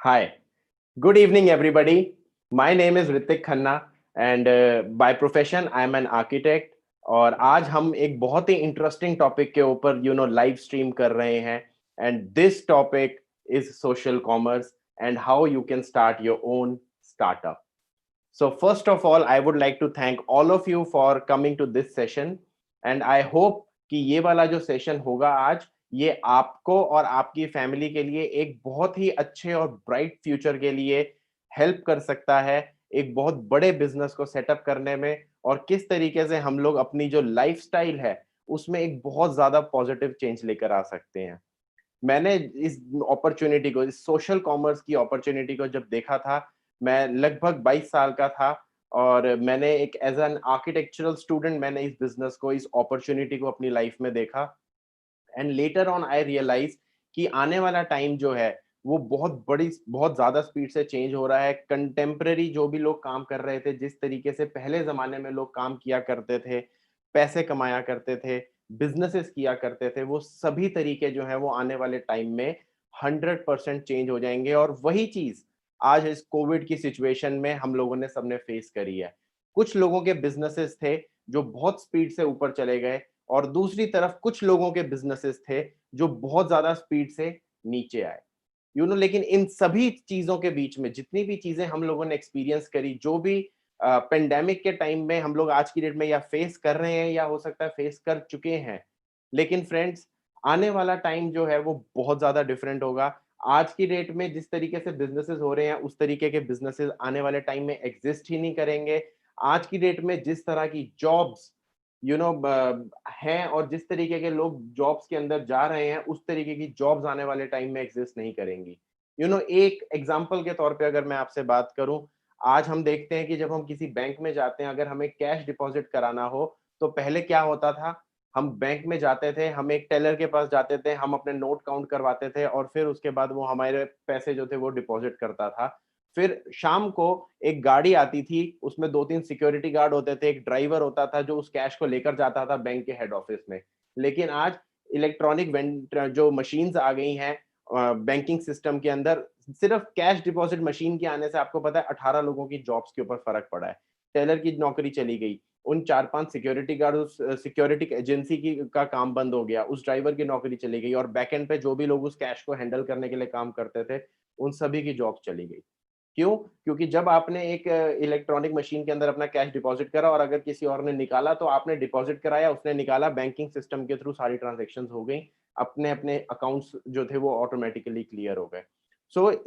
Hi, good evening, everybody. My name is Ritik Khanna and by profession I am an architect. और आज हम एक बहुत ही interesting topic के ऊपर लाइव स्ट्रीम कर रहे हैं and this topic is social commerce and how you can start your own startup. So first of all, I would like to thank all of you for coming to this session and I hope कि ये वाला जो session होगा आज ये आपको और आपकी फैमिली के लिए एक बहुत ही अच्छे और ब्राइट फ्यूचर के लिए हेल्प कर सकता है एक बहुत बड़े बिजनेस को सेटअप करने में और किस तरीके से हम लोग अपनी जो लाइफस्टाइल है उसमें एक बहुत ज्यादा पॉजिटिव चेंज लेकर आ सकते हैं. मैंने इस अपॉर्चुनिटी को इस सोशल कॉमर्स की अपॉर्चुनिटी को जब देखा था मैं लगभग 22 साल का था और मैंने एक एज एन आर्किटेक्चरल स्टूडेंट मैंने इस बिजनेस को इस अपॉर्चुनिटी को अपनी लाइफ में देखा and later on I realize कि आने वाला टाइम जो है वो बहुत ज्यादा स्पीड से चेंज हो रहा है. कंटेम्पररी जो भी लोग काम कर रहे थे जिस तरीके से पहले जमाने में लोग काम किया करते थे पैसे कमाया करते थे बिजनेसेस किया करते थे वो सभी तरीके जो है वो आने वाले टाइम में 100% चेंज हो जाएंगे और वही चीज आज इस कोविड की सिचुएशन में हम लोगों ने सबने फेस करी है. कुछ लोगों के बिजनेसेस थे जो बहुत स्पीड से ऊपर चले गए और दूसरी तरफ कुछ लोगों के बिजनेसेस थे जो बहुत ज्यादा स्पीड से नीचे आए. लेकिन इन सभी चीजों के बीच में जितनी भी चीजें हम लोगों ने एक्सपीरियंस करी जो भी पेंडेमिक के टाइम में हम लोग आज की डेट में या फेस कर रहे हैं या हो सकता है फेस कर चुके हैं, लेकिन फ्रेंड्स आने वाला टाइम जो है वो बहुत ज्यादा डिफरेंट होगा. आज की डेट में जिस तरीके से बिजनेसेस हो रहे हैं उस तरीके के बिजनेसेस आने वाले टाइम में एग्जिस्ट ही नहीं करेंगे. आज की डेट में जिस तरह की जॉब्स यू नो हैं और जिस तरीके के लोग जॉब्स के अंदर जा रहे हैं उस तरीके की जॉब्स आने वाले टाइम में एग्जिस्ट नहीं करेंगी. एक एग्जांपल के तौर पे अगर मैं आपसे बात करूं, आज हम देखते हैं कि जब हम किसी बैंक में जाते हैं अगर हमें कैश डिपॉजिट कराना हो तो पहले क्या होता था. हम बैंक में जाते थे हम एक टेलर के पास जाते थे हम अपने नोट काउंट करवाते थे और फिर उसके बाद वो हमारे पैसे जो थे वो डिपॉजिट करता था. फिर शाम को एक गाड़ी आती थी उसमें दो तीन सिक्योरिटी गार्ड होते थे एक ड्राइवर होता था जो उस कैश को लेकर जाता था बैंक के हेड ऑफिस में. लेकिन आज इलेक्ट्रॉनिक जो मशीन्स आ गई हैं बैंकिंग सिस्टम के अंदर सिर्फ कैश डिपॉजिट मशीन के आने से आपको पता है 18 लोगों की जॉब्स के ऊपर फर्क पड़ा है. टेलर की नौकरी चली गई उन चार पांच सिक्योरिटी गार्ड उस सिक्योरिटी एजेंसी की का काम बंद हो गया उस ड्राइवर की नौकरी चली गई और बैकएंड पे जो भी लोग उस कैश को हैंडल करने के लिए काम करते थे उन सभी की जॉब चली गई. क्यों? क्योंकि जब आपने एक इलेक्ट्रॉनिक मशीन के अंदर अपना कैश डिपॉजिट करा और अगर किसी और ने निकाला तो आपने डिपॉजिट कराया उसने निकाला बैंकिंग सिस्टम के थ्रू सारी ट्रांजैक्शंस हो गई अपने अपने अकाउंट्स जो थे वो ऑटोमेटिकली क्लियर हो गए.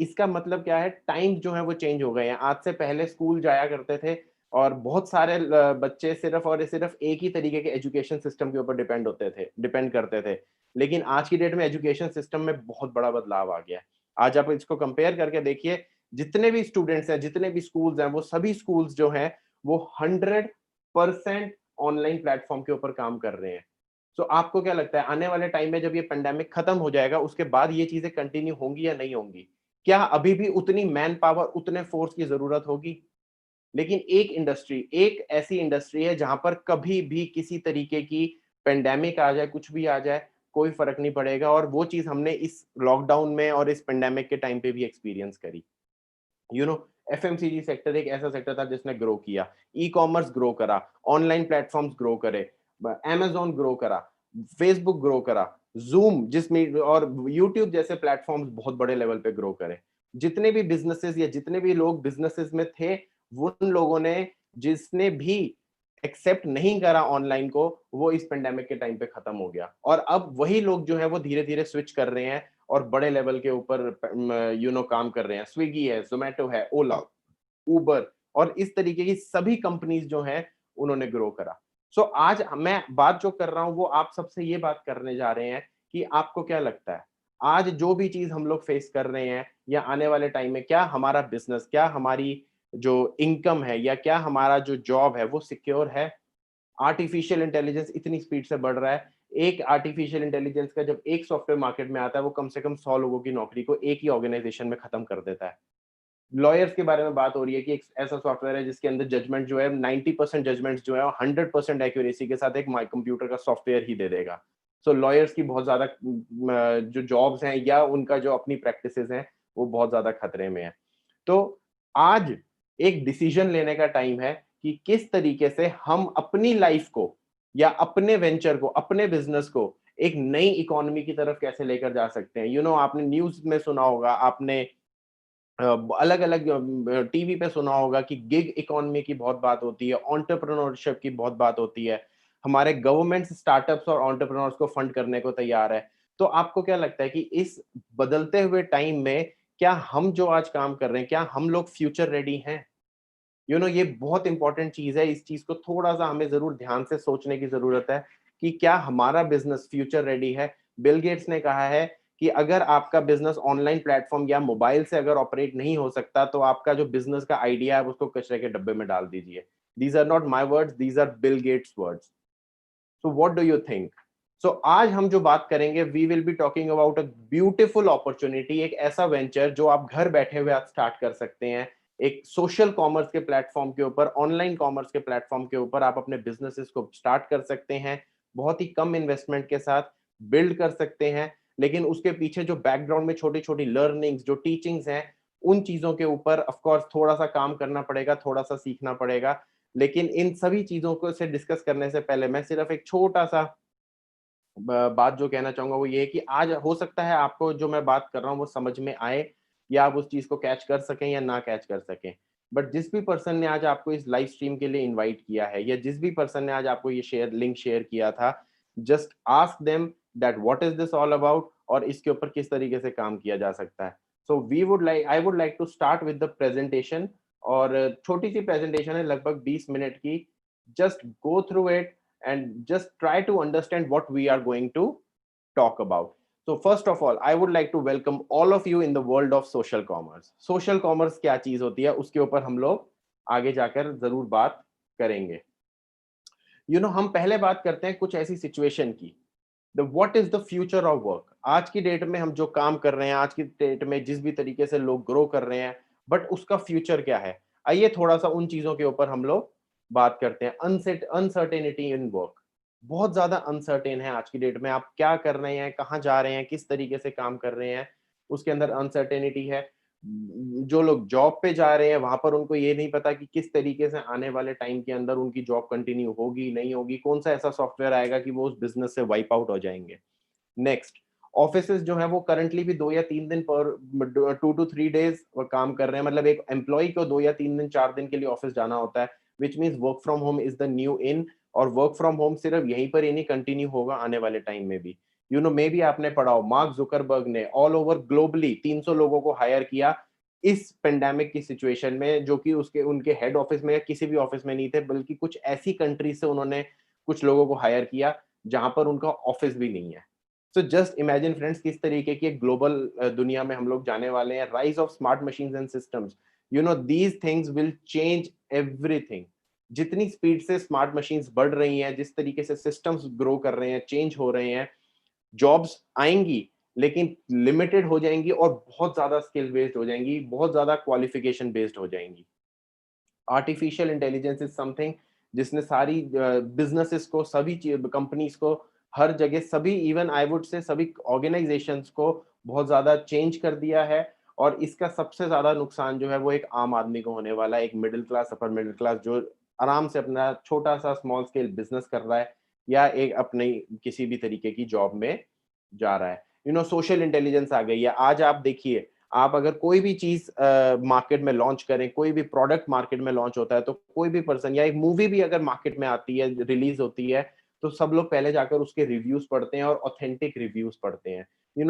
इसका मतलब क्या है टाइम जो है वो चेंज हो गए हैं. आज से पहले स्कूल जाया करते थे और बहुत सारे बच्चे सिर्फ और सिर्फ एक ही तरीके के एजुकेशन सिस्टम के ऊपर डिपेंड करते थे. लेकिन आज की डेट में एजुकेशन सिस्टम में बहुत बड़ा बदलाव आ गया है. आज आप इसको कंपेयर करके देखिए जितने भी स्टूडेंट्स हैं जितने भी स्कूल्स हैं वो सभी स्कूल्स जो हैं वो 100% ऑनलाइन प्लेटफॉर्म के ऊपर काम कर रहे हैं. आपको क्या लगता है आने वाले टाइम में जब ये पेंडेमिक खत्म हो जाएगा उसके बाद ये चीजें कंटिन्यू होंगी या नहीं होंगी? क्या अभी भी उतनी मैन पावर उतने फोर्स की जरूरत होगी? लेकिन एक ऐसी इंडस्ट्री है जहां पर कभी भी किसी तरीके की पेंडेमिक आ जाए कुछ भी आ जाए कोई फर्क नहीं पड़ेगा और वो चीज हमने इस लॉकडाउन में और इस पेंडेमिक के टाइम पे भी एक्सपीरियंस करी. यू नो एफएमसीजी सेक्टर एक ऐसा सेक्टर था जिसने ग्रो किया ई कॉमर्स ग्रो करा ऑनलाइन प्लेटफॉर्म्स ग्रो करे Amazon ग्रो करा फेसबुक ग्रो करा जूम जिसमें और यूट्यूब जैसे प्लेटफॉर्म्स बहुत बड़े लेवल पे ग्रो करे. जितने भी बिजनेसेस या जितने भी लोग बिजनेसेस में थे उन लोगों ने जिसने भी एक्सेप्ट नहीं करा ऑनलाइन को वो इस पेंडेमिक के टाइम पे खत्म हो गया और अब वही लोग जो है वो धीरे धीरे स्विच कर रहे हैं और बड़े लेवल के ऊपर काम कर रहे हैं. स्विगी है जोमेटो है ओला उबर और इस तरीके की सभी कंपनीज जो हैं उन्होंने ग्रो करा. आज मैं बात जो कर रहा हूं वो आप सबसे ये बात करने जा रहे हैं कि आपको क्या लगता है आज जो भी चीज हम लोग फेस कर रहे हैं या आने वाले टाइम में क्या हमारा बिजनेस क्या हमारी जो इनकम है या क्या हमारा जो जॉब है वो सिक्योर है? आर्टिफिशियल इंटेलिजेंस इतनी स्पीड से बढ़ रहा है. एक आर्टिफिशियल इंटेलिजेंस का जब एक सॉफ्टवेयर मार्केट में आता है वो कम से कम 100 लोगों की नौकरी को एक ही ऑर्गेनाइजेशन में खत्म कर देता है. लॉयर्स के बारे में बात हो रही है कि एक ऐसा सॉफ्टवेयर है जिसके अंदर जजमेंट जो है 90% जजमेंट्स जो है 100% एक्यूरेसी के साथ एक माई कंप्यूटर का सॉफ्टवेयर ही दे देगा. लॉयर्स की बहुत ज्यादा जो जॉब्स हैं या उनका जो अपनी प्रैक्टिसेस हैं वो बहुत ज्यादा खतरे में है। तो आज एक डिसीजन लेने का टाइम है कि किस तरीके से हम अपनी लाइफ को या अपने वेंचर को, अपने बिजनेस को एक नई इकोनॉमी की तरफ कैसे लेकर जा सकते हैं। आपने न्यूज में सुना होगा, आपने अलग अलग टीवी पे सुना होगा कि गिग इकोनॉमी की बहुत बात होती है, एंटरप्रेन्योरशिप की बहुत बात होती है। हमारे गवर्नमेंट स्टार्टअप्स और एंटरप्रेन्योर्स को फंड करने को तैयार है। तो आपको क्या लगता है कि इस बदलते हुए टाइम में क्या हम जो आज काम कर रहे हैं, क्या हम लोग फ्यूचर रेडी हैं? ये बहुत इंपॉर्टेंट चीज है। इस चीज को थोड़ा सा हमें जरूर ध्यान से सोचने की जरूरत है कि क्या हमारा बिजनेस फ्यूचर रेडी है। बिल गेट्स ने कहा है कि अगर आपका बिजनेस ऑनलाइन प्लेटफॉर्म या मोबाइल से अगर ऑपरेट नहीं हो सकता, तो आपका जो बिजनेस का आइडिया है उसको कचरे के डब्बे में डाल दीजिए। These are not my words, these are Bill Gates words. So what do you think? So आज हम जो बात करेंगे, we will be talking about a beautiful opportunity, एक ऐसा वेंचर जो आप घर बैठे हुए आज स्टार्ट कर सकते हैं। एक सोशल कॉमर्स के प्लेटफॉर्म के ऊपर, ऑनलाइन कॉमर्स के प्लेटफॉर्म के ऊपर आप अपने बिजनेसेस को स्टार्ट कर सकते हैं, बहुत ही कम इन्वेस्टमेंट के साथ बिल्ड कर सकते हैं। लेकिन उसके पीछे जो बैकग्राउंड में छोटी छोटी लर्निंग्स, जो टीचिंग्स हैं, उन चीजों के ऊपर ऑफ कोर्स थोड़ा सा काम करना पड़ेगा, थोड़ा सा सीखना पड़ेगा। लेकिन इन सभी चीजों को से डिस्कस करने से पहले मैं सिर्फ एक छोटा सा बात जो कहना चाहूंगा वो ये है कि आज हो सकता है आपको जो मैं बात कर रहा हूँ वो समझ में आए, या आप उस चीज को कैच कर सकें या ना कैच कर सकें। बट जिस भी पर्सन ने आज आपको इस लाइव स्ट्रीम के लिए इनवाइट किया है, या जिस भी पर्सन ने आज आपको ये लिंक शेयर किया था, just ask them that what is this all about, और इसके ऊपर किस तरीके से काम किया जा सकता है। So we would like I would like to start with the presentation. और छोटी सी प्रेजेंटेशन है, लगभग 20 मिनट की। Just go through it and just try to understand what we are going to talk about. So first of all, I would like to welcome all of you in the world of social commerce. Social commerce क्या चीज होती है, उसके ऊपर हम लोग आगे जाकर जरूर बात करेंगे। हम पहले बात करते हैं कुछ ऐसी सिचुएशन की, the what is the future of work. आज की डेट में हम जो काम कर रहे हैं, आज की डेट में जिस भी तरीके से लोग ग्रो कर रहे हैं, बट उसका फ्यूचर क्या है? आइए थोड़ा सा उन चीजों के ऊपर हम लोग बात करते हैं। अनसर्टेनिटी इन वर्क बहुत ज्यादा अनसर्टेन है आज की डेट में। आप क्या कर रहे हैं, कहाँ जा रहे हैं, किस तरीके से काम कर रहे हैं, उसके अंदर अनसर्टेनिटी है। जो लोग जॉब पे जा रहे हैं, वहां पर उनको ये नहीं पता कि किस तरीके से आने वाले टाइम के अंदर उनकी जॉब कंटिन्यू होगी नहीं होगी, कौन सा ऐसा सॉफ्टवेयर आएगा कि वो उस बिजनेस से वाइप आउट हो जाएंगे। नेक्स्ट, ऑफिसेस जो है वो करंटली भी 2 या 3 दिन पर 2 to 3 days वो काम कर रहे हैं। मतलब एक एम्प्लॉय को 2 या 3 दिन 4 दिन के लिए ऑफिस जाना होता है, which means work from home is the new in. और वर्क फ्रॉम होम सिर्फ यहीं पर ही नहीं, कंटिन्यू होगा आने वाले टाइम में भी। मे भी आपने पढ़ा हो, मार्क जुकरबर्ग ने ऑल ओवर ग्लोबली 300 लोगों को हायर किया इस पेंडेमिक की सिचुएशन में, जो कि उसके उनके हेड ऑफिस में या किसी भी ऑफिस में नहीं थे, बल्कि कुछ ऐसी कंट्री से उन्होंने कुछ लोगों को हायर किया जहां पर उनका ऑफिस भी नहीं है। सो जस्ट इमेजिन फ्रेंड्स, किस तरीके की एक ग्लोबल दुनिया में हम लोग जाने वाले हैं। Rise of smart machines and systems, these things will change everything. जितनी स्पीड से स्मार्ट मशीन्स बढ़ रही हैं, जिस तरीके से सिस्टम्स ग्रो कर रहे हैं, चेंज हो रहे हैं, जॉब्स आएंगी लेकिन लिमिटेड हो जाएंगी और बहुत ज्यादा स्किल बेस्ड हो जाएंगी, बहुत ज्यादा क्वालिफिकेशन बेस्ड हो जाएंगी। आर्टिफिशियल इंटेलिजेंस इज समथिंग जिसने सारी बिजनेसेस को, सभी कंपनीज को, हर जगह, सभी, इवन आई वुड से सभी ऑर्गेनाइजेशंस को बहुत ज्यादा चेंज कर दिया है। और इसका सबसे ज्यादा नुकसान जो है वो एक आम आदमी को होने वाला है, एक middle class, upper middle class, जो आराम से अपना छोटा सा स्मॉल स्केल बिजनेस कर रहा है या एक अपने किसी भी तरीके की जॉब में जा रहा है। सोशल इंटेलिजेंस आ गई है। आज आप देखिए, आप अगर कोई भी चीज मार्केट में लॉन्च करें, कोई भी प्रोडक्ट मार्केट में लॉन्च होता है, तो कोई भी पर्सन या एक मूवी भी अगर मार्केट में आती है, रिलीज होती है, तो सब लोग पहले जाकर उसके रिव्यूज पढ़ते हैं और ऑथेंटिक रिव्यूज पढ़ते हैं।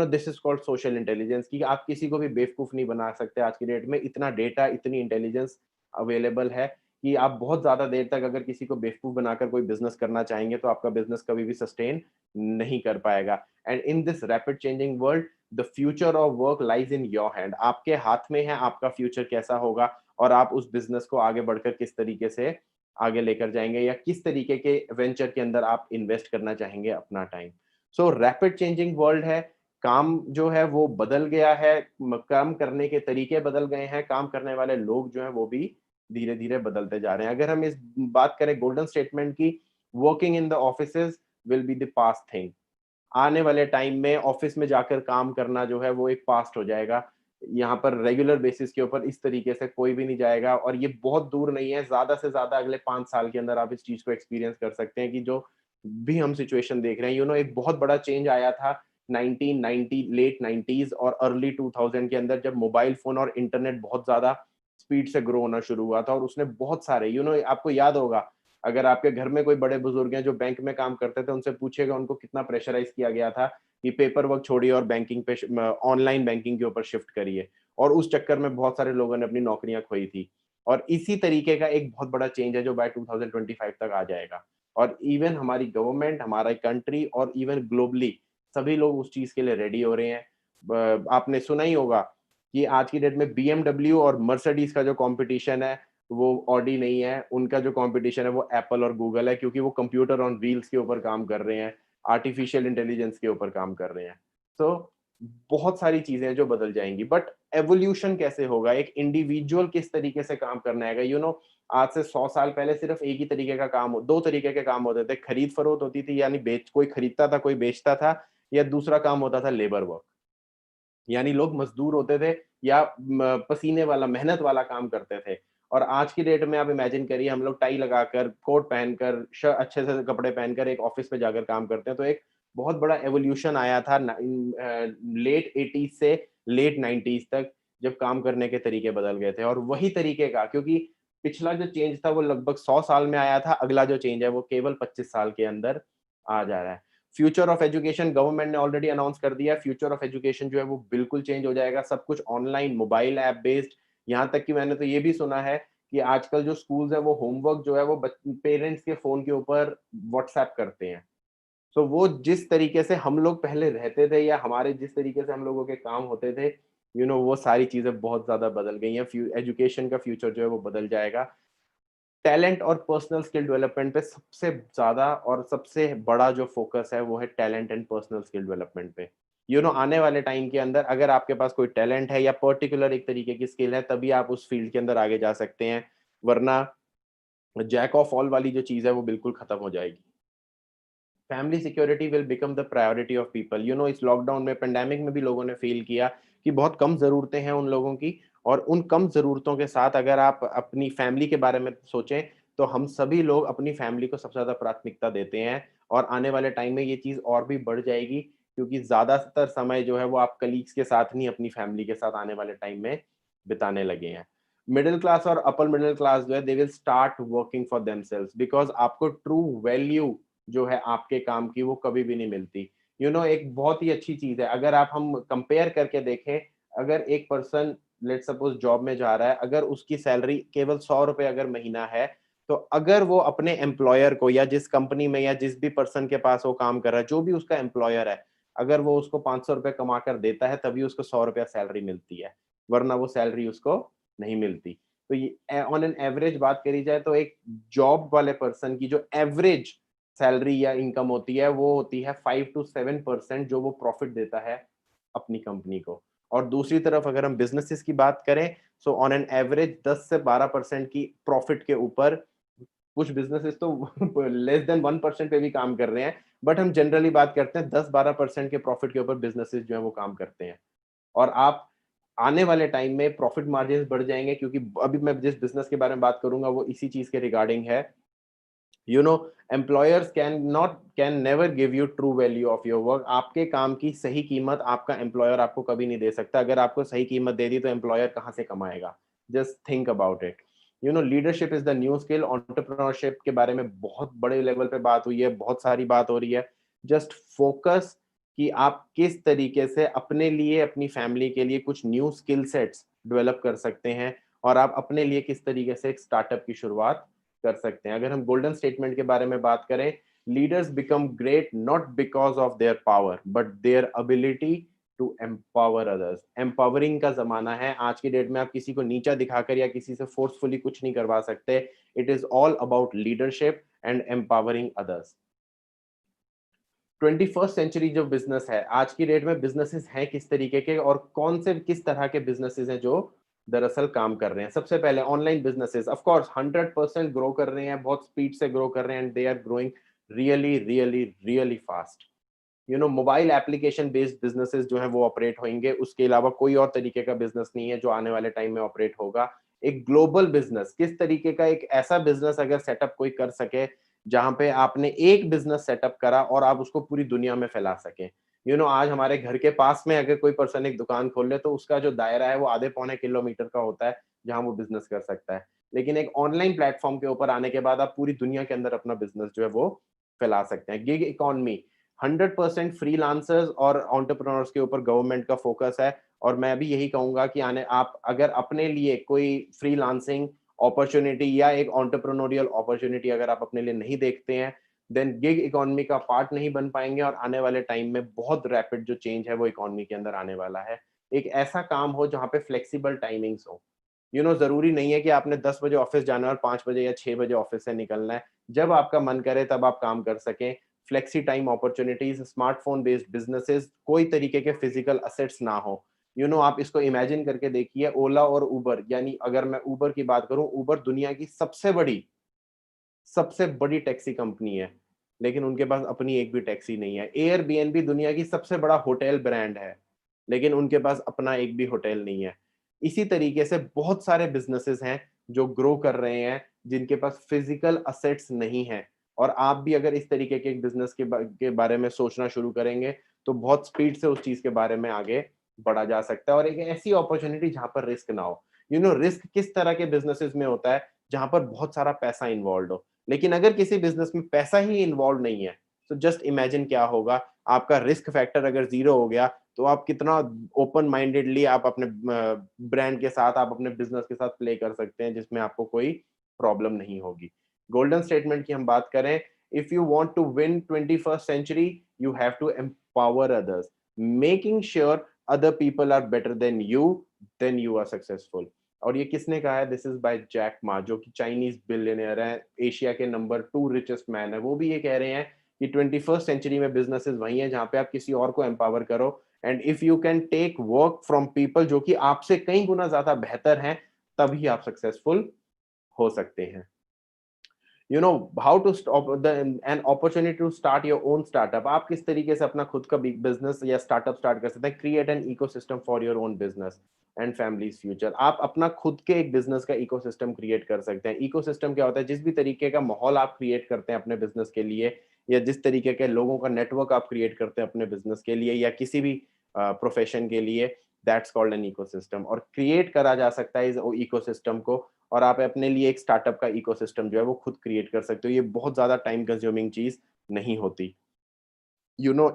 This is called social intelligence, कि आप किसी को भी बेवकूफ नहीं बना सकते आज की डेट में। इतना डेटा, इतनी इंटेलिजेंस अवेलेबल है कि आप बहुत ज्यादा देर तक अगर किसी को बेवकूफ बनाकर कोई बिजनेस करना चाहेंगे, तो आपका बिजनेस कभी भी सस्टेन नहीं कर पाएगा। And in this rapid changing world, the future of work lies in your hand. आपके हाथ में है आपका फ्यूचर कैसा होगा, और आप उस बिजनेस को आगे बढ़कर किस तरीके से आगे लेकर जाएंगे, या किस तरीके के वेंचर के अंदर आप इन्वेस्ट करना चाहेंगे अपना टाइम। सो रैपिड चेंजिंग वर्ल्ड है। काम जो है वो बदल गया है, काम करने के तरीके बदल गए हैं, काम करने वाले लोग जो हैं वो भी धीरे धीरे बदलते जा रहे हैं। अगर हम इस बात करें गोल्डन स्टेटमेंट की, working in the offices will be the past thing. आने वाले टाइम में ऑफिस में जाकर काम करना जो है वो एक पास्ट हो जाएगा। यहाँ पर रेगुलर बेसिस के ऊपर इस तरीके से कोई भी नहीं जाएगा, और ये बहुत दूर नहीं है, ज्यादा से ज्यादा अगले 5 साल के अंदर आप इस चीज को एक्सपीरियंस कर सकते हैं कि जो भी हम सिचुएशन देख रहे हैं, एक बहुत बड़ा चेंज आया था 1990 लेट 90s और अर्ली 2000 के अंदर, जब मोबाइल फोन और इंटरनेट बहुत ज्यादा स्पीड से ग्रो होना शुरू हुआ था, और उसने बहुत सारे आपको याद होगा, अगर आपके घर में कोई बड़े बुजुर्ग हैं जो बैंक में काम करते थे, उनसे पूछेगा उनको कितना प्रेशराइज किया गया था कि पेपर वर्क छोड़िए और बैंकिंग पे, ऑनलाइन बैंकिंग के ऊपर शिफ्ट करिए, और उस चक्कर में बहुत सारे लोगों ने अपनी नौकरियां खोई थी। और इसी तरीके का एक बहुत बड़ा चेंज है जो बाय 2025 तक आ जाएगा, और इवन हमारी गवर्नमेंट, हमारा कंट्री और इवन ग्लोबली सभी लोग उस चीज के लिए रेडी हो रहे हैं। आपने सुना ही होगा कि आज की डेट में BMW और मर्सिडीज का जो कंपटीशन है वो ऑडी नहीं है, उनका जो कंपटीशन है वो एप्पल और गूगल है, क्योंकि वो कंप्यूटर ऑन व्हील्स के ऊपर काम कर रहे हैं, आर्टिफिशियल इंटेलिजेंस के ऊपर काम कर रहे हैं। तो बहुत सारी चीजें हैं जो बदल जाएंगी, बट एवोल्यूशन कैसे होगा, एक इंडिविजुअल किस तरीके से काम करना है, आज से 100 साल पहले सिर्फ एक ही तरीके का काम, दो तरीके के काम होते थे, खरीद फरोख्त होती थी, यानी बेच कोई खरीदता था कोई बेचता था, या दूसरा काम होता था लेबर वर्क, यानी लोग मजदूर होते थे या पसीने वाला मेहनत वाला काम करते थे। और आज की डेट में आप इमेजिन करिए, हम लोग टाई लगाकर, कोट पहनकर, अच्छे से कपड़े पहनकर एक ऑफिस पे जाकर काम करते हैं। तो एक बहुत बड़ा एवोल्यूशन आया था लेट 80s से लेट 90s तक, जब काम करने के तरीके बदल गए थे, और वही तरीके का, क्योंकि पिछला जो चेंज था वो लगभग 100 साल में आया था, अगला जो चेंज है वो केवल 25 साल के अंदर आ जा रहा है। फ्यूचर ऑफ एजुकेशन गवर्नमेंट ने ऑलरेडी अनाउंस कर दिया, फ्यूचर ऑफ एजुकेशन जो है वो बिल्कुल चेंज हो जाएगा, सब कुछ ऑनलाइन, मोबाइल ऐप बेस्ड। यहाँ तक कि मैंने तो ये भी सुना है कि आजकल जो स्कूल्स है वो होमवर्क जो है वो पेरेंट्स के फोन के ऊपर व्हाट्सएप करते हैं। तो वो जिस तरीके से हम लोग पहले रहते थे, या हमारे जिस तरीके से हम लोगों के काम होते थे, वो सारी चीजें बहुत ज्यादा बदल गई हैं। एजुकेशन का फ्यूचर जो है वो बदल जाएगा। टैलेंट और पर्सनल स्किल डेवलपमेंट पे सबसे ज्यादा और सबसे बड़ा जो फोकस है वो है talent and personal skill development पे। आने वाले टाइम के अंदर अगर आपके पास कोई टैलेंट है या पर्टिकुलर एक तरीके की स्किल है, तभी आप उस फील्ड के अंदर आगे जा सकते हैं, वरना जैक ऑफ ऑल वाली जो चीज है वो बिल्कुल खत्म हो जाएगी। Family security will become the priority of people. इस लॉकडाउन में, पेंडेमिक में भी लोगों ने फील किया कि बहुत कम ज़रूरतें हैं उन लोगों की, और उन कम ज़रूरतों के साथ अगर आप अपनी फैमिली के बारे में सोचें, तो हम सभी लोग अपनी फैमिली को सबसे ज़्यादा प्राथमिकता देते हैं, और आने वाले टाइम में ये चीज़ और भी बढ़ जाएगी, क्योंकि ज़्यादातर समय जो है वो आप कलीग्स के साथ नहीं, अपनी फैमिली के साथ आने वाले टाइम में बिताने लगे हैं। मिडिल क्लास और अपर मिडिल क्लास जो है, they will start working for themselves, because आपको ट्रू वैल्यू जो है आपके काम की वो कभी भी नहीं मिलती। एक बहुत ही अच्छी चीज है, अगर आप हम कंपेयर करके देखें, अगर एक पर्सन लेट सपोज जॉब में जा रहा है, अगर उसकी सैलरी केवल 100 रुपए अगर महीना है, तो अगर वो अपने एम्प्लॉयर को, या जिस कंपनी में या जिस भी पर्सन के पास वो काम कर रहा है, जो भी उसका एम्प्लॉयर है, अगर वो उसको 500 रुपए कमा कर देता है, तभी उसको 100 रुपया सैलरी मिलती है, वरना वो सैलरी उसको नहीं मिलती। तो ये ऑन एन एवरेज बात करी जाए, तो एक जॉब वाले पर्सन की जो एवरेज सैलरी या इनकम होती है वो होती है 5 to 7% जो वो प्रॉफिट देता है अपनी कंपनी को। और दूसरी तरफ अगर हम बिजनेसेस की बात करें, सो ऑन एन एवरेज 10 से 12% की प्रॉफिट के ऊपर, कुछ बिजनेसेस तो लेस देन 1% पे भी काम कर रहे हैं, बट हम जनरली बात करते हैं 10-12% के प्रॉफिट के ऊपर बिजनेसेस जो है वो काम करते हैं। और आप आने वाले टाइम में प्रॉफिट मार्जिन बढ़ जाएंगे, क्योंकि अभी मैं जिस बिजनेस के बारे में बात करूंगा वो इसी चीज के रिगार्डिंग है। employers can never give you true value of your work। आपके काम की सही कीमत आपका एम्प्लॉयर आपको कभी नहीं दे सकता। अगर आपको सही कीमत दे दी तो एम्प्लॉयर कहाँ से कमाएगा? Just think about it. Leadership is the new skill. Entrepreneurship के बारे में बहुत बड़े लेवल पे बात हुई है, बहुत सारी बात हो रही है। जस्ट फोकस कि आप किस तरीके से अपने लिए, अपनी फैमिली के लिए कुछ न्यू स्किल सेट्स डेवलप कर सकते हैं, और आप अपने लिए किस तरीके से एक स्टार्टअप की शुरुआत कर सकते हैं। अगर हम गोल्डन स्टेटमेंट के बारे में बात करें, leaders become great not because of their power but their ability to empower others. Empowering का जमाना है आज की डेट में, आप किसी को नीचा दिखाकर या किसी से फोर्सफुली कुछ नहीं करवा सकते। It is all about leadership and empowering others. 21st century जो बिजनेस है, आज की डेट में बिजनेसेस हैं किस तरीके के, और कौन से किस तरह के बिजनेसेस हैं जो दरअसल काम कर रहे हैं। सबसे पहले online businesses of course 100% grow कर रहे हैं, बहुत स्पीड से ग्रो कर रहे हैं, and they are growing really really really fast. Mobile application based businesses जो है वो ऑपरेट होंगे, उसके अलावा कोई और तरीके का बिजनेस नहीं है जो आने वाले टाइम में ऑपरेट होगा। एक ग्लोबल बिजनेस, किस तरीके का एक ऐसा बिजनेस अगर सेटअप कोई कर सके जहां पे आपने एक बिजनेस सेटअप करा और आप उसको पूरी दुनिया में फैला सके। आज हमारे घर के पास में अगर कोई पर्सन एक दुकान खोल ले तो उसका जो दायरा है वो आधे पौने किलोमीटर का होता है जहां वो बिजनेस कर सकता है। लेकिन एक ऑनलाइन प्लेटफॉर्म के ऊपर आने के बाद आप पूरी दुनिया के अंदर अपना बिजनेस जो है वो फैला सकते हैं। गिग इकोनॉमी, 100% फ्रीलांसर्स और एंटरप्रेन्योर्स के ऊपर गवर्नमेंट का फोकस है। और मैं भी यही कहूंगा कि आने आप अगर अपने लिए कोई फ्रीलांसिंग अपॉर्चुनिटी या एक एंटरप्रेन्योरियल अपॉर्चुनिटी अगर आप अपने लिए नहीं देखते हैं, देन गिग इकोनॉमी का पार्ट नहीं बन पाएंगे और आने वाले टाइम में बहुत रैपिड जो चेंज है वो इकोनॉमी के अंदर आने वाला है। एक ऐसा काम हो जहां पे फ्लेक्सिबल टाइमिंग्स हो। जरूरी नहीं है कि आपने 10 बजे ऑफिस जाना है और 5 बजे या 6 बजे ऑफिस से निकलना है। जब आपका मन करे तब आप काम कर सकें। Flexi time opportunities, smartphone based businesses, कोई तरीके के फिजिकल असेट्स ना हो। आप इसको इमेजिन करके देखिए, ओला और उबर, यानी अगर मैं उबर की बात करूं, उबर दुनिया की सबसे बड़ी टैक्सी कंपनी है, लेकिन उनके पास अपनी एक भी टैक्सी नहीं है। एयरबीएनबी दुनिया की सबसे बड़ा होटल ब्रांड है, लेकिन उनके पास अपना एक भी होटल नहीं है। इसी तरीके से बहुत सारे बिजनेसेस हैं जो ग्रो कर रहे हैं जिनके पास फिजिकल असेट्स नहीं है। और आप भी अगर इस तरीके के बिजनेस के बारे में सोचना शुरू करेंगे तो बहुत स्पीड से उस चीज के बारे में आगे बढ़ा जा सकता है। और एक ऐसी अपॉर्चुनिटी जहां पर रिस्क ना हो। रिस्क किस तरह के बिजनेसेस में होता है? जहां पर बहुत सारा पैसा इन्वॉल्व हो। लेकिन अगर किसी बिजनेस में पैसा ही इन्वॉल्व नहीं है तो जस्ट इमेजिन क्या होगा। आपका रिस्क फैक्टर अगर जीरो हो गया तो आप कितना ओपन माइंडेडली आप अपने ब्रांड के साथ, आप अपने बिजनेस के साथ प्ले कर सकते हैं जिसमें आपको कोई प्रॉब्लम नहीं होगी। गोल्डन स्टेटमेंट की हम बात करें, if you want to win 21st century you have to empower others, making sure other people are better than you are successful. और ये किसने कहा है? This is bye Jack Ma, जो कि चाइनीज बिलियनियर है, एशिया के नंबर 2 रिचेस्ट मैन है। वो भी ये कह रहे हैं कि 21st सेंचुरी में बिजनेसेस वही है जहां पे आप किसी और को एम्पावर करो। And if you can take work from people जो कि आपसे कई गुना ज्यादा बेहतर हैं, तभी आप सक्सेसफुल हो सकते हैं। How to stop the an opportunity to start your own startup. आप किस तरीके से अपना खुद का बिजनेस या स्टार्टअप स्टार्ट कर सकते हैं? Create an ecosystem for your own business and families future. आप अपना खुद के एक बिजनेस का इकोसिस्टम क्रिएट कर सकते हैं। इकोसिस्टम क्या होता है? जिस भी तरीके का माहौल आप क्रिएट करते हैं अपने बिजनेस के लिए, या जिस तरीके के लोगों का नेटवर्क आप क्रिएट करते हैं अपने बिजनेस के लिए या किसी भी प्रोफेशन के लिए, दैट्स कॉल्ड एन इकोसिस्टम। और क्रिएट करा जा सकता है इस इकोसिस्टम को, और आप अपने लिए एक स्टार्टअप का इकोसिस्टम जो है वो खुद क्रिएट कर सकते हो। ये बहुत ज्यादा टाइम कंज्यूमिंग चीज नहीं होती।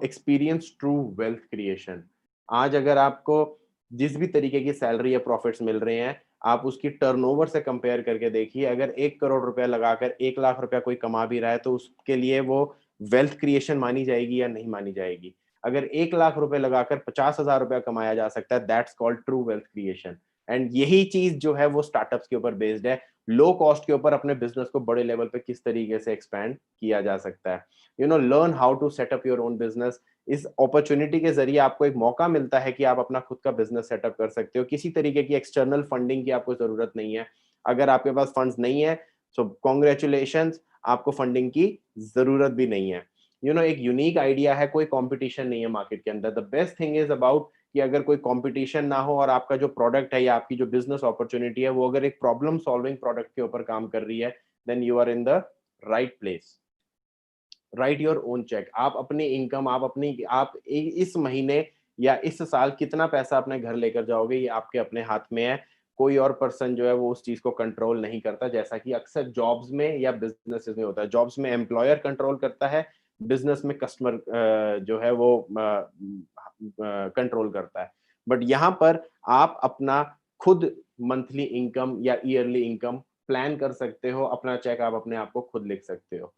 Experience true wealth creation. आज अगर आपको जिस भी तरीके की सैलरी या प्रॉफिट्स मिल रहे हैं, आप उसकी टर्नओवर से कंपेयर करके देखिए। अगर 1 करोड़ रुपया लगाकर 1 लाख रुपया कोई कमा भी रहा है तो उसके लिए वो वेल्थ क्रिएशन मानी जाएगी या नहीं मानी जाएगी? अगर 1 लाख रुपए लगाकर 50,000 रुपया कमाया जा सकता है, that's called true wealth creation. And यही चीज जो है वो स्टार्टअप्स के ऊपर बेस्ड है। लो कॉस्ट के ऊपर अपने बिजनेस को बड़े लेवल पे किस तरीके से एक्सपैंड किया जा सकता है। Learn how to set up your own business. इस अपॉर्चुनिटी के जरिए आपको एक मौका मिलता है कि आप अपना खुद का बिजनेस सेटअप कर सकते हो। किसी तरीके की एक्सटर्नल फंडिंग की आपको जरूरत नहीं है। अगर आपके पास फंड्स नहीं है सो कॉन्ग्रेचुलेशंस, आपको फंडिंग की जरूरत भी नहीं है। एक यूनिक आइडिया है, कोई कंपटीशन नहीं है मार्केट के अंदर। The best thing is about कि अगर कोई कंपटीशन ना हो और आपका जो प्रोडक्ट है या आपकी जो बिजनेस अपॉर्चुनिटी है वो अगर एक प्रॉब्लम सॉल्विंग प्रोडक्ट के ऊपर काम कर रही है, then you are in the right place. Right your own check. आप अपनी इनकम, इस महीने या इस साल कितना पैसा अपने घर लेकर जाओगे, ये आपके अपने हाथ में है। कोई और पर्सन जो है वो उस चीज को कंट्रोल नहीं करता, जैसा कि अक्सर जॉब्स में या बिजनेसेस में होता है। जॉब्स में एम्प्लॉयर कंट्रोल करता है, बिजनेस में कस्टमर जो है वो कंट्रोल करता है। बट यहाँ पर आप अपना खुद मंथली इनकम या ईयरली इनकम प्लान कर सकते हो। अपना चेक आप अपने आप को खुद लिख सकते हो।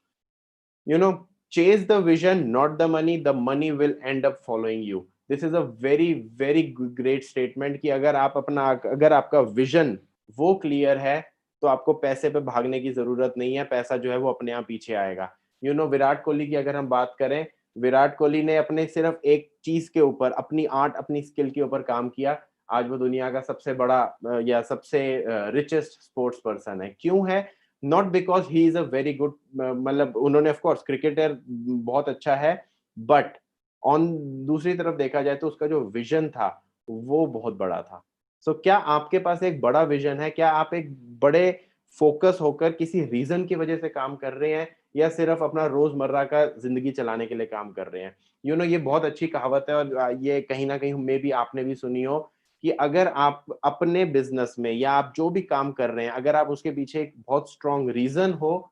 you know chase the vision, not the money. The money will end up following you. This is a very great statement कि अगर आपका विजन वो क्लियर है तो आपको पैसे पे भागने की जरूरत नहीं है। पैसा जो है वो अपने आप पीछे आएगा। विराट कोहली की अगर हम बात करें, विराट कोहली ने अपने सिर्फ एक चीज के ऊपर, अपनी आर्ट, अपनी स्किल के ऊपर काम किया। आज वो दुनिया का सबसे बड़ा या सबसे रिचेस्ट स्पोर्ट्स पर्सन है। क्यों है? Not because he is a very good, मतलब उन्होंने ऑफ कोर्स क्रिकेटर बहुत अच्छा है, बट ऑन दूसरी तरफ देखा जाए तो उसका जो विजन था वो बहुत बड़ा था। सो क्या आपके पास एक बड़ा विजन है? क्या आप एक बड़े फोकस होकर किसी रीजन की वजह से काम कर रहे हैं, या सिर्फ अपना रोजमर्रा का जिंदगी चलाने के लिए काम कर रहे हैं? ये बहुत अच्छी कहावत है, और ये कहीं ना कहीं मे भी आपने भी सुनी हो कि अगर आप अपने बिजनेस में या आप जो भी काम कर रहे हैं, अगर आप उसके पीछे एक बहुत स्ट्रांग रीजन हो,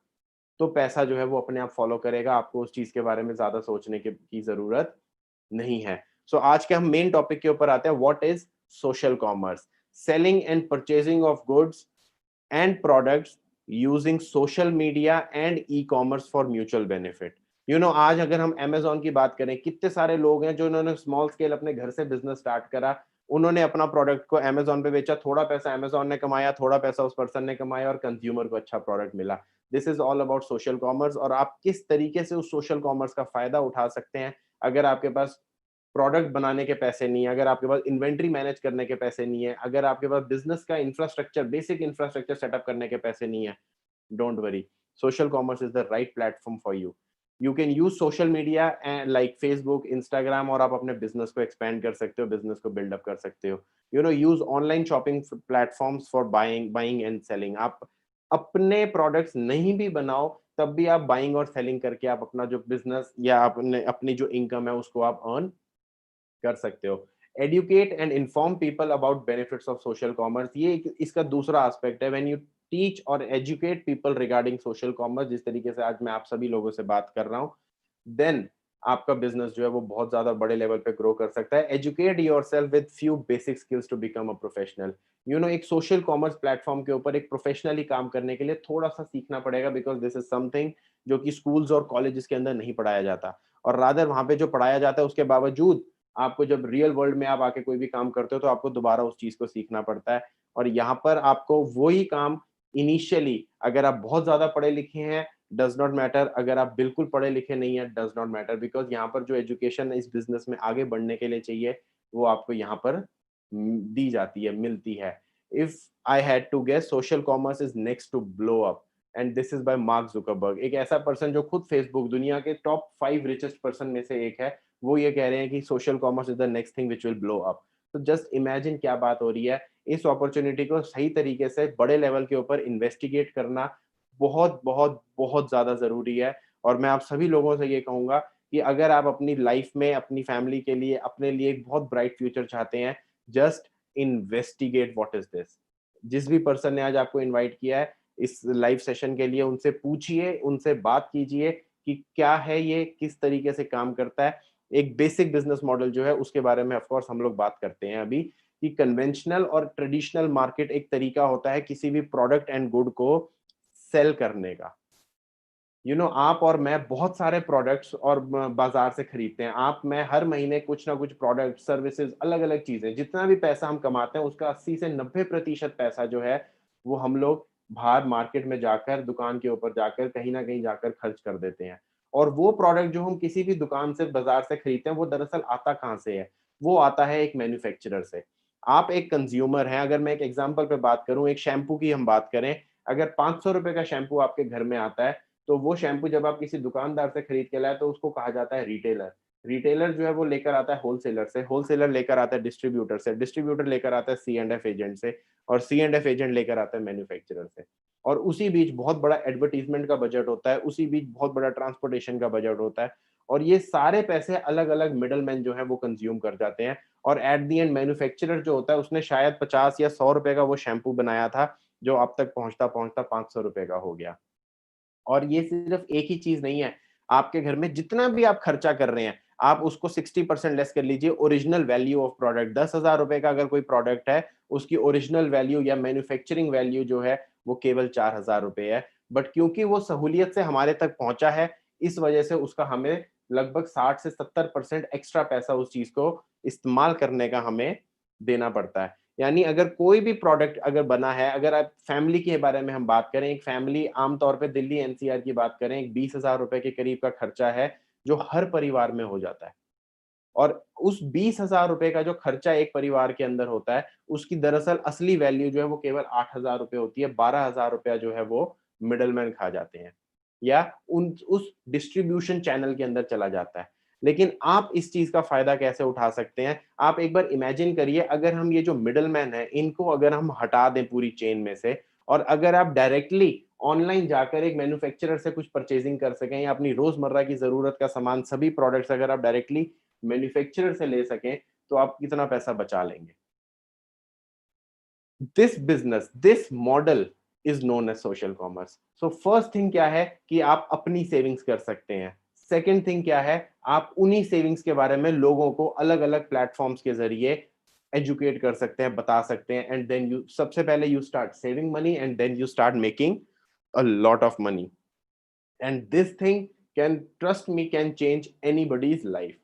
तो पैसा जो है वो अपने आप फॉलो करेगा। आपको उस चीज के बारे में ज्यादा सोचने की जरूरत नहीं है। सो आज के हम मेन टॉपिक के ऊपर आते हैं, what is social commerce, selling and purchasing of goods and products using social media and e commerce for mutual benefit. आज अगर हम अमेजोन की बात करें, कितने सारे लोग हैं जो इन्होंने स्मॉल स्केल अपने घर से बिजनेस स्टार्ट करा, उन्होंने अपना प्रोडक्ट को अमेजोन पे बेचा, थोड़ा पैसा अमेजोन ने कमाया, थोड़ा पैसा उस पर्सन ने कमाया, और कंज्यूमर को अच्छा प्रोडक्ट मिला। This is all about social commerce, और आप किस तरीके से उस सोशल कॉमर्स का फायदा उठा सकते हैं। अगर आपके पास प्रोडक्ट बनाने के पैसे नहीं है, अगर आपके पास इन्वेंट्री मैनेज करने के पैसे नहीं है, अगर आपके पास बिजनेस का इंफ्रास्ट्रक्चर, बेसिक इंफ्रास्ट्रक्चर सेटअप करने के पैसे नहीं है, don't worry, social commerce is the right platform for you. You can use social media and like Facebook, Instagram, और आप अपने बिजनेस को एक्सपेंड कर सकते हो, बिजनेस को बिल्ड अप कर सकते हो। Use online shopping platforms for buying and selling. आप अपने प्रोडक्ट्स नहीं भी बनाओ, तब भी आप बाइंग और सेलिंग करके आप अपना जो बिजनेस या अपने अपनी जो इनकम है उसको आप अर्न कर सकते हो। Educate and inform people about benefits of social commerce, ये इसका दूसरा एस्पेक्ट है। व्हेन यू टीच और educate people regarding social commerce, जिस तरीके से आज मैं आप सभी लोगों से बात कर रहा हूँ, देन आपका बिजनेस जो है वो बहुत ज्यादा बड़े लेवल पे ग्रो कर सकता है। Educate yourself with few basic skills to become a professional. एक सोशल कॉमर्स प्लेटफॉर्म के ऊपर एक प्रोफेशनली काम करने के लिए थोड़ा सा सीखना पड़ेगा, बिकॉज दिस इज समथिंग जो कि स्कूल्स और कॉलेजेस के अंदर नहीं पढ़ाया जाता, और रादर वहां पे जो पढ़ाया जाता है उसके बावजूद आपको जब रियल वर्ल्ड में आप आके कोई भी काम करते हो तो आपको दोबारा उस चीज को सीखना पड़ता है। और यहाँ पर आपको वही काम इनिशियली, अगर आप बहुत ज्यादा पढ़े लिखे हैं डज नॉट मैटर, अगर आप बिल्कुल पढ़े लिखे नहीं है डज नॉट मैटर, बिकॉज यहाँ पर जो एजुकेशन इस बिजनेस में आगे बढ़ने के लिए चाहिए वो आपको यहाँ पर दी जाती है, मिलती है। If I had to guess, social commerce is next to blow up, and this is by Mark Zuckerberg, एक ऐसा पर्सन जो खुद फेसबुक दुनिया के टॉप 5 रिचेस्ट पर्सन में से एक है। वो ये कह रहे हैं कि social commerce is the next thing which will blow up. तो जस्ट इमेजिन क्या बात हो रही है। इस अपॉर्चुनिटी को सही तरीके से बड़े लेवल के ऊपर इन्वेस्टिगेट करना बहुत बहुत बहुत ज्यादा जरूरी है। और मैं आप सभी लोगों से ये कहूंगा कि अगर आप अपनी लाइफ में, अपनी फैमिली के लिए, अपने लिए एक बहुत ब्राइट फ्यूचर चाहते हैं, just investigate what is this. जिस भी पर्सन ने आज आपको इनवाइट किया है इस लाइव सेशन के लिए, उनसे पूछिए, उनसे बात कीजिए कि क्या है ये, किस तरीके से काम करता है। एक बेसिक बिजनेस मॉडल जो है उसके बारे में ऑफ कोर्स हम लोग बात करते हैं अभी, कि कन्वेंशनल और ट्रेडिशनल मार्केट एक तरीका होता है किसी भी प्रोडक्ट एंड गुड को सेल करने का। आप और मैं बहुत सारे प्रोडक्ट्स और बाजार से खरीदते हैं। आप मैं हर महीने कुछ ना कुछ प्रोडक्ट, सर्विसेज, अलग अलग चीजें, जितना भी पैसा हम कमाते हैं उसका 80 से 90% पैसा जो है वो हम लोग बाहर मार्केट में जाकर, दुकान के ऊपर जाकर, कहीं ना कहीं जाकर खर्च कर देते हैं। और वो प्रोडक्ट जो हम किसी भी दुकान से, बाजार से खरीदते हैं, वो दरअसल आता कहाँ से है? वो आता है एक मैन्युफैक्चरर से। आप एक कंज्यूमर हैं। अगर मैं एक एग्जाम्पल पे बात करूं, एक शैम्पू की हम बात करें, अगर 500 रुपए का शैम्पू आपके घर में आता है, तो वो शैम्पू जब आप किसी दुकानदार से खरीद के लाए तो उसको कहा जाता है रिटेलर। रिटेलर जो है वो लेकर आता है होलसेलर से, होलसेलर लेकर आता है डिस्ट्रीब्यूटर से, डिस्ट्रीब्यूटर लेकर आता है सी एंड एफ एजेंट से, और सी एंड एफ एजेंट लेकर आता है मैन्युफैक्चरर से। और उसी बीच बहुत बड़ा एडवर्टीजमेंट का बजट होता है, उसी बीच बहुत बड़ा ट्रांसपोर्टेशन का बजट होता है, और ये सारे पैसे अलग अलग मिडल मैन जो है वो कंज्यूम कर जाते हैं। और एट दी एंड मैन्युफैक्चरर जो होता है उसने शायद 50 या 100 रुपए का वो शैम्पू बनाया था, जो अब तक पहुंचता पहुंचता 500 रुपए का हो गया। और ये सिर्फ एक ही चीज नहीं है, आपके घर में जितना भी आप खर्चा कर रहे हैं, आप उसको 60% लेस कर लीजिए। ओरिजिनल वैल्यू ऑफ प्रोडक्ट, 10,000 रुपए का अगर कोई प्रोडक्ट है, उसकी ओरिजिनल वैल्यू या मैन्युफैक्चरिंग वैल्यू जो है वो केवल 4,000 रुपए है। बट क्योंकि वो सहूलियत से हमारे तक पहुंचा है, इस वजह से उसका हमें लगभग 60 से 70% एक्स्ट्रा पैसा उस चीज को इस्तेमाल करने का हमें देना पड़ता है। यानी अगर कोई भी प्रोडक्ट अगर बना है, अगर आप फैमिली के बारे में हम बात करें, एक फैमिली आमतौर पे दिल्ली एनसीआर की बात करें, एक 20,000 रुपए के करीब का खर्चा है जो हर परिवार में हो जाता है। और उस 20,000 रुपए का जो खर्चा एक परिवार के अंदर होता है, उसकी दरअसल असली वैल्यू जो है वो केवल 8,000 रुपए होती है। 12,000 रुपया जो है वो मिडलमैन खा जाते हैं, या उस डिस्ट्रीब्यूशन चैनल के अंदर चला जाता है। लेकिन आप इस चीज का फायदा कैसे उठा सकते हैं? आप एक बार इमेजिन करिए, अगर हम ये जो मिडल मैन है इनको अगर हम हटा दें पूरी चेन में से, और अगर आप डायरेक्टली ऑनलाइन जाकर एक मैन्युफैक्चरर से कुछ परचेजिंग कर सकें, या अपनी रोजमर्रा की जरूरत का सामान, सभी प्रोडक्ट्स अगर आप डायरेक्टली मैन्युफैक्चरर से ले सकें, तो आप कितना पैसा बचा लेंगे? This model is known as social commerce. So first thing क्या है कि आप अपनी सेविंग्स कर सकते हैं। सेकेंड थिंग क्या है, आप उन्हीं सेविंग्स के बारे में लोगों को अलग अलग प्लेटफॉर्म्स के जरिए एजुकेट कर सकते हैं, बता सकते हैं, एंड देन यू, सबसे पहले you start saving money and then you start making a lot of money, and this thing can, trust me, can change anybody's life.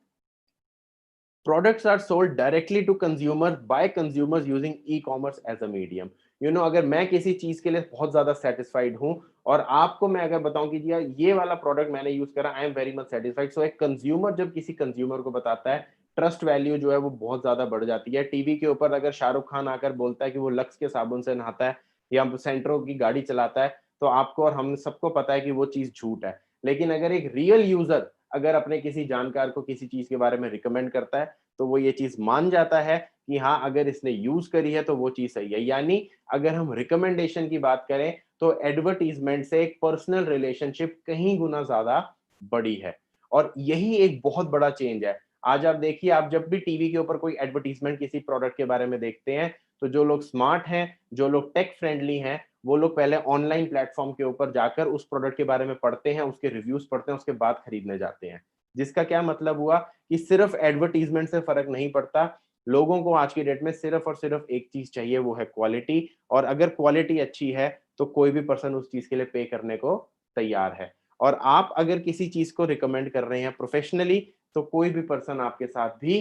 Products are sold directly to consumers by consumers using e-commerce as a medium. अगर मैं किसी चीज के लिए बहुत ज्यादा satisfied हूं और आपको मैं अगर बताऊं कि यार ये वाला प्रोडक्ट मैंने यूज करा, I am very much satisfied, so एक कंज्यूमर जब किसी कंज्यूमर को बताता है, ट्रस्ट वैल्यू जो है वो बहुत ज्यादा बढ़ जाती है। टीवी के ऊपर अगर शाहरुख खान आकर बोलता है कि वो लक्स के साबुन से नहाता है या सेंट्रो की गाड़ी चलाता है, तो आपको और हम सबको पता है कि वो चीज झूठ है। लेकिन अगर एक रियल यूजर अगर अपने किसी जानकार को किसी चीज के बारे में रिकमेंड करता है, तो वो ये चीज मान जाता है कि हाँ, अगर इसने यूज करी है तो वो चीज सही है। यानी अगर हम रिकमेंडेशन की बात करें, तो एडवर्टीजमेंट से एक पर्सनल रिलेशनशिप कहीं गुना ज्यादा बड़ी है, और यही एक बहुत बड़ा चेंज है। आज आप देखिए, आप जब भी टीवी के ऊपर कोई एडवर्टीजमेंट किसी प्रोडक्ट के बारे में देखते हैं, तो जो लोग स्मार्ट हैं, जो लोग टेक फ्रेंडली हैं, वो लोग पहले ऑनलाइन प्लेटफॉर्म के ऊपर जाकर उस प्रोडक्ट के बारे में पढ़ते हैं, उसके रिव्यूज पढ़ते हैं, उसके बाद खरीदने जाते हैं। जिसका क्या मतलब हुआ कि सिर्फ एडवर्टीजमेंट से फर्क नहीं पड़ता। लोगों को आज की डेट में सिर्फ और सिर्फ एक चीज चाहिए, वो है क्वालिटी, और अगर क्वालिटी अच्छी है तो कोई भी पर्सन उस चीज के लिए पे करने को तैयार है। और आप अगर किसी चीज को रिकमेंड कर रहे हैं प्रोफेशनली, तो कोई भी पर्सन आपके साथ भी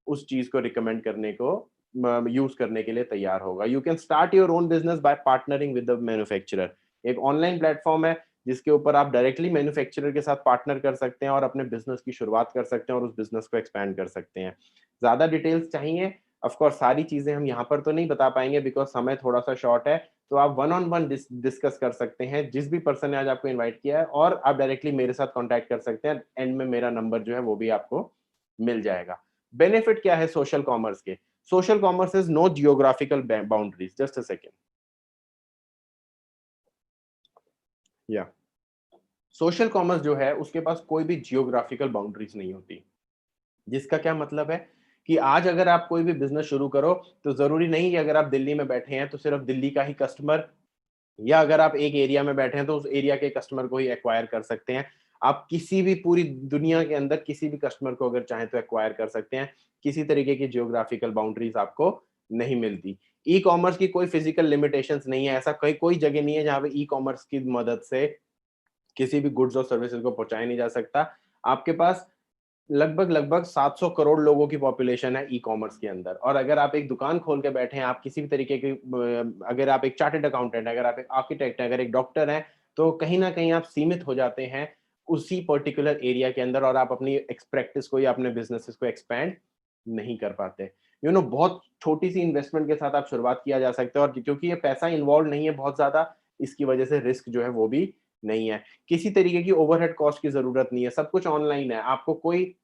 उस चीज को रिकमेंड करने को, यूज करने के लिए तैयार होगा। You can start your own business by partnering with the manufacturer. एक ऑनलाइन प्लेटफॉर्म है जिसके ऊपर आप डायरेक्टली मैन्युफैक्चरर के साथ पार्टनर कर सकते हैं और अपने बिजनेस की शुरुआत कर सकते हैं और उस बिजनेस को एक्सपैंड कर सकते हैं। ज्यादा डिटेल्स चाहिए, ऑफ कोर्स सारी चीजें हम यहाँ पर तो नहीं बता पाएंगे बिकॉज समय थोड़ा सा शॉर्ट है, तो आप वन ऑन वन डिस्कस कर सकते हैं जिस भी पर्सन ने आज आपको इनवाइट किया है, और आप डायरेक्टली मेरे साथ कांटेक्ट कर सकते हैं। एंड में मेरा नंबर जो है वो भी आपको मिल जाएगा। बेनिफिट क्या है सोशल कॉमर्स के? Social commerce is no geographical boundaries. Just a second. या सोशल कॉमर्स जो है उसके पास कोई भी जियोग्राफिकल बाउंड्रीज नहीं होती। जिसका क्या मतलब है कि आज अगर आप कोई भी बिजनेस शुरू करो, तो जरूरी नहीं कि अगर आप दिल्ली में बैठे हैं तो सिर्फ दिल्ली का ही कस्टमर, या अगर आप एक एरिया में बैठे हैं तो उस एरिया के कस्टमर को ही एक्वायर कर सकते हैं। आप किसी भी पूरी दुनिया के अंदर किसी भी कस्टमर को अगर चाहें तो एक्वायर कर सकते हैं। किसी तरीके की जियोग्राफिकल बाउंड्रीज आपको नहीं मिलती। ई कॉमर्स की कोई फिजिकल लिमिटेशंस नहीं है। ऐसा कोई जगह नहीं है जहां पे ई कॉमर्स की मदद से किसी भी गुड्स और सर्विसेज को पहुंचाया नहीं जा सकता। आपके पास लगभग लगभग 700 करोड़ लोगों की पॉपुलेशन है ई कॉमर्स के अंदर, और अगर आप एक दुकान खोल के बैठे हैं, आप किसी भी तरीके की, अगर आप एक चार्टेड अकाउंटेंट है, अगर आप एक आर्किटेक्ट है, अगर एक डॉक्टर है, तो कहीं ना कहीं आप सीमित हो जाते हैं उसी पर्टिकुलर एरिया के अंदर, और आप अपनी प्रैक्टिस को या अपने बिजनेसेस को एक्सपैंड नहीं कर पाते। बहुत छोटी सी इन्वेस्टमेंट के साथ आप शुरुआत किया जा सकते हैं, और क्योंकि ये पैसा इन्वॉल्व नहीं है बहुत ज्यादा, इसकी वजह से रिस्क जो है वो भी नहीं है। किसी तरीके की ओवरहेड कॉस्ट की जरूरत नहीं है, सब कुछ ऑनलाइन है। आपको कोई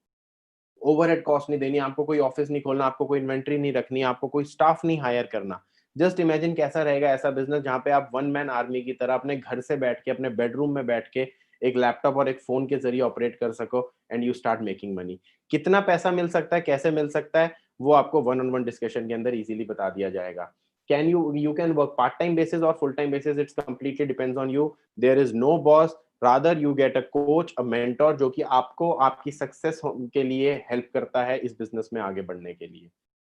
ओवरहेड कॉस्ट नहीं देनी, आपको कोई ऑफिस नहीं खोलना, आपको कोई इन्वेंट्री नहीं रखनी, आपको कोई स्टाफ नहीं हायर करना। जस्ट इमेजिन कैसा रहेगा ऐसा बिजनेस जहां पे आप वन मैन आर्मी की तरह अपने घर से बैठ के, अपने बेडरूम में बैठ के एक लैपटॉप और एक फोन के जरिए ऑपरेट कर सको, and you start making money. कितना पैसा मिल सकता है, कैसे मिल सकता है, वो आपको वन ऑन वन डिस्कशन के अंदर इजीली बता दिया जाएगा। Can you can work part time basis और full time basis, it's completely depends on you. There is no boss, rather you get a coach, a mentor, जो कि आपको आपकी सक्सेस के लिए हेल्प करता है इस बिजनेस में आगे बढ़ने के लिए।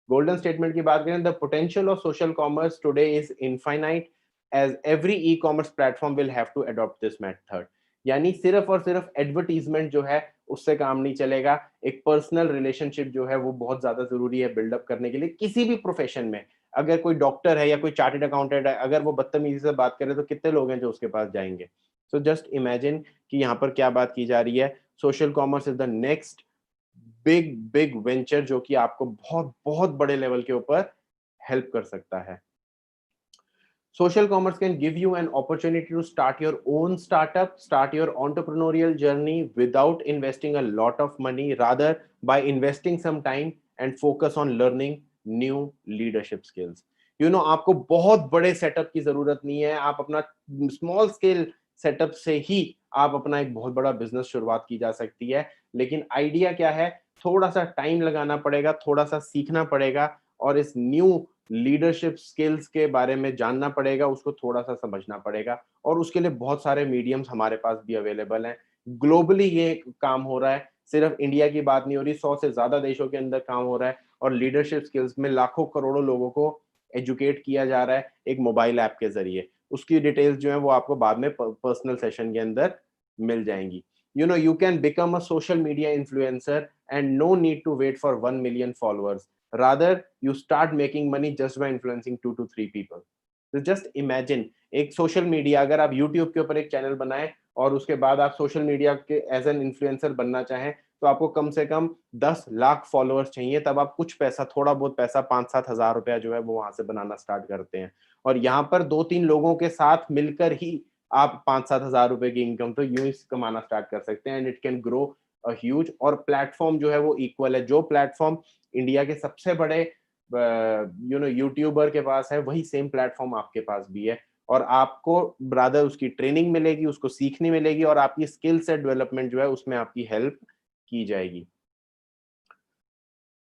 गोल्डन स्टेटमेंट की बात करें, the potential of social commerce today is infinite, as every e commerce platform will have to adopt this method. यानी सिर्फ और सिर्फ एडवर्टीजमेंट जो है उससे काम नहीं चलेगा। एक पर्सनल रिलेशनशिप जो है वो बहुत ज्यादा जरूरी है बिल्डअप करने के लिए किसी भी प्रोफेशन में। अगर कोई डॉक्टर है या कोई चार्टेड अकाउंटेंट है, अगर वो बदतमीजी से बात करे तो कितने लोग हैं जो उसके पास जाएंगे? सो जस्ट इमेजिन कि यहाँ पर क्या बात की जा रही है। Social commerce is the next big big venture जो कि आपको बहुत बहुत बड़े लेवल के ऊपर हेल्प कर सकता है। Social commerce can give you an opportunity to start your own startup, start your entrepreneurial journey without investing a lot of money, rather by investing some time and focus on learning new leadership skills. You know, आपको बहुत बड़े setup की जरूरत नहीं है, आप अपना small scale setup से ही आप अपना एक बहुत बड़ा बिजनेस शुरुआत की जा सकती है। लेकिन आइडिया क्या है, थोड़ा सा टाइम लगाना पड़ेगा, थोड़ा सा सीखना पड़ेगा और इस न्यू लीडरशिप स्किल्स के बारे में जानना पड़ेगा, उसको थोड़ा सा समझना पड़ेगा और उसके लिए बहुत सारे मीडियम्स हमारे पास भी अवेलेबल हैं। ग्लोबली ये काम हो रहा है, सिर्फ इंडिया की बात नहीं हो रही, 100 से ज्यादा देशों के अंदर काम हो रहा है और लीडरशिप स्किल्स में लाखों करोड़ों लोगों को एजुकेट किया जा रहा है एक मोबाइल ऐप के जरिए। उसकी डिटेल्स जो है वो आपको बाद में पर्सनल सेशन के अंदर मिल जाएंगी। You know, you can become a social media influencer and no need to wait for 1 million followers. Rather, you start making money just by influencing 2 to 3 people. तो जस्ट इमेजिन, एक social media, अगर आप YouTube के ऊपर एक channel बनाएं और उसके बाद आप सोशल मीडिया के एज एन इन्फ्लुएंसर बनना चाहें, तो आपको कम से कम 10 लाख फॉलोअर्स चाहिए, तब आप कुछ पैसा, थोड़ा बहुत पैसा, 5-7 हजार रुपया जो है वो वहां से बनाना स्टार्ट करते हैं। और यहाँ पर 2-3 लोगों के साथ मिलकर ही आप 5-7 हजार रुपए की इनकम तो यूं ही कमाना स्टार्ट कर सकते हैं and it can grow a huge. और प्लेटफॉर्म जो है वो इक्वल है, जो प्लेटफॉर्म इंडिया के सबसे बड़े यूट्यूबर के पास है, वही सेम प्लेटफॉर्म आपके पास भी है और आपको ब्रादर उसकी ट्रेनिंग मिलेगी, उसको सीखनी मिलेगी और आपकी स्किल सेट डेवलपमेंट जो है उसमें आपकी हेल्प की जाएगी।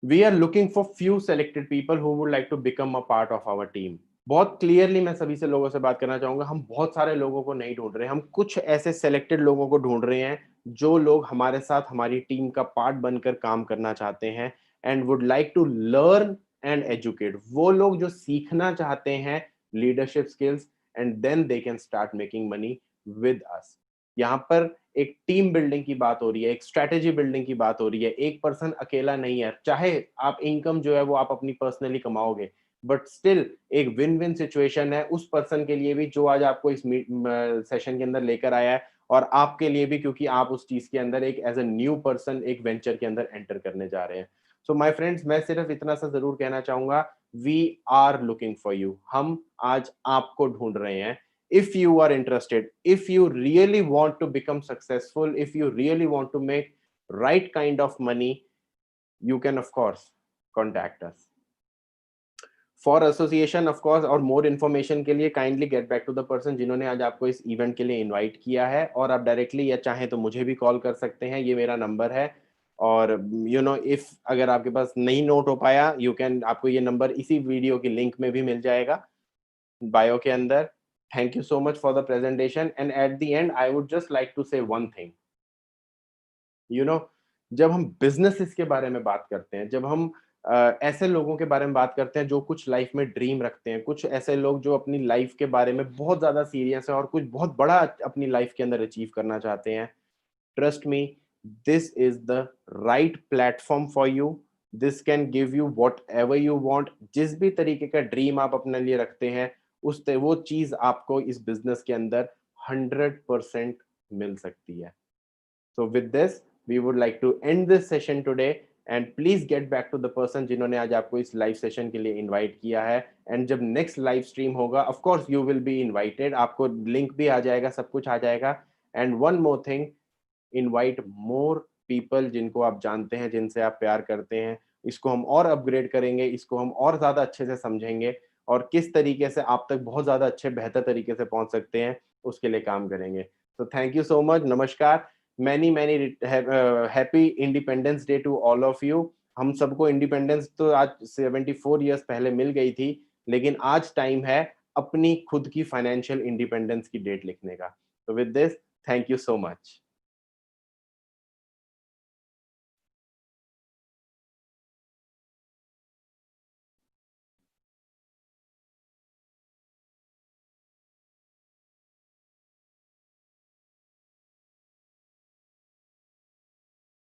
We are looking for few selected people who would like to become a part of our team. बहुत क्लियरली मैं सभी से लोगों से बात करना चाहूंगा, हम बहुत सारे लोगों को नहीं ढूंढ रहे, हम कुछ ऐसे सेलेक्टेड लोगों को ढूंढ रहे हैं जो लोग हमारे साथ हमारी टीम का पार्ट बनकर काम करना चाहते हैं and would like to learn and educate. वो लोग जो सीखना चाहते हैं leadership skills and then they can start making money with us. यहाँ पर एक टीम बिल्डिंग की बात हो रही है, एक स्ट्रेटेजी बिल्डिंग की बात हो रही है। एक पर्सन अकेला नहीं है, चाहे आप इनकम जो है वो आप अपनी पर्सनली कमाओगे, बट स्टिल एक विन विन सिचुएशन है उस पर्सन के लिए भी जो आज आपको इस सेशन के अंदर लेकर आया है और आपके लिए भी, क्योंकि आप उस चीज के अंदर एक एज अ न्यू पर्सन एक वेंचर के अंदर एंटर करने जा रहे हैं। सो माय फ्रेंड्स, मैं सिर्फ इतना सा जरूर कहना चाहूंगा, we are looking for you. हम आज आपको ढूंढ रहे हैं। If you are interested, if you really want to become successful, if you really want to make right kind of money, you can of course contact us for association of course, और more information के लिए kindly get back to the person जिन्होंने आज आपको इस event के लिए invite किया है। और आप directly या चाहें तो मुझे भी call कर सकते हैं, ये मेरा number है। और if अगर आपके पास नहीं note हो पाया, you can, आपको ये number इसी video की link में भी मिल जाएगा bio के अंदर। Thank you so much for the presentation and at the end I would just like to say one thing. जब हम बिजनेसेस के बारे में बात करते हैं, जब हम ऐसे लोगों के बारे में बात करते हैं जो कुछ लाइफ में ड्रीम रखते हैं, कुछ ऐसे लोग जो अपनी लाइफ के बारे में बहुत ज्यादा सीरियस है और कुछ बहुत बड़ा अपनी लाइफ के अंदर अचीव करना चाहते हैं, trust me, this is the right platform for you. This can give you what ever you want. जिस भी तरीके का ड्रीम आप अपने लिए रखते हैं, वो चीज आपको इस बिजनेस के अंदर 100% मिल सकती है। So with this, we would like to end this session today and please get back to the person जिन्होंने आज आपको इस लाइव सेशन के लिए इनवाइट किया है। एंड जब नेक्स्ट लाइव स्ट्रीम होगा, of course you will be invited, आपको लिंक भी आ जाएगा, सब कुछ आ जाएगा। And one more thing, invite more people जिनको आप जानते हैं, जिनसे आप प्यार करते हैं। इसको हम और अपग्रेड करेंगे, इसको हम और ज्यादा अच्छे से समझेंगे और किस तरीके से आप तक बहुत ज्यादा अच्छे बेहतर तरीके से पहुंच सकते हैं, उसके लिए काम करेंगे। तो थैंक यू सो मच, नमस्कार, many many happy independence day to all of you. हम सबको इंडिपेंडेंस तो आज 74 ईयर्स पहले मिल गई थी, लेकिन आज टाइम है अपनी खुद की फाइनेंशियल इंडिपेंडेंस की डेट लिखने का। तो with this, thank you so much.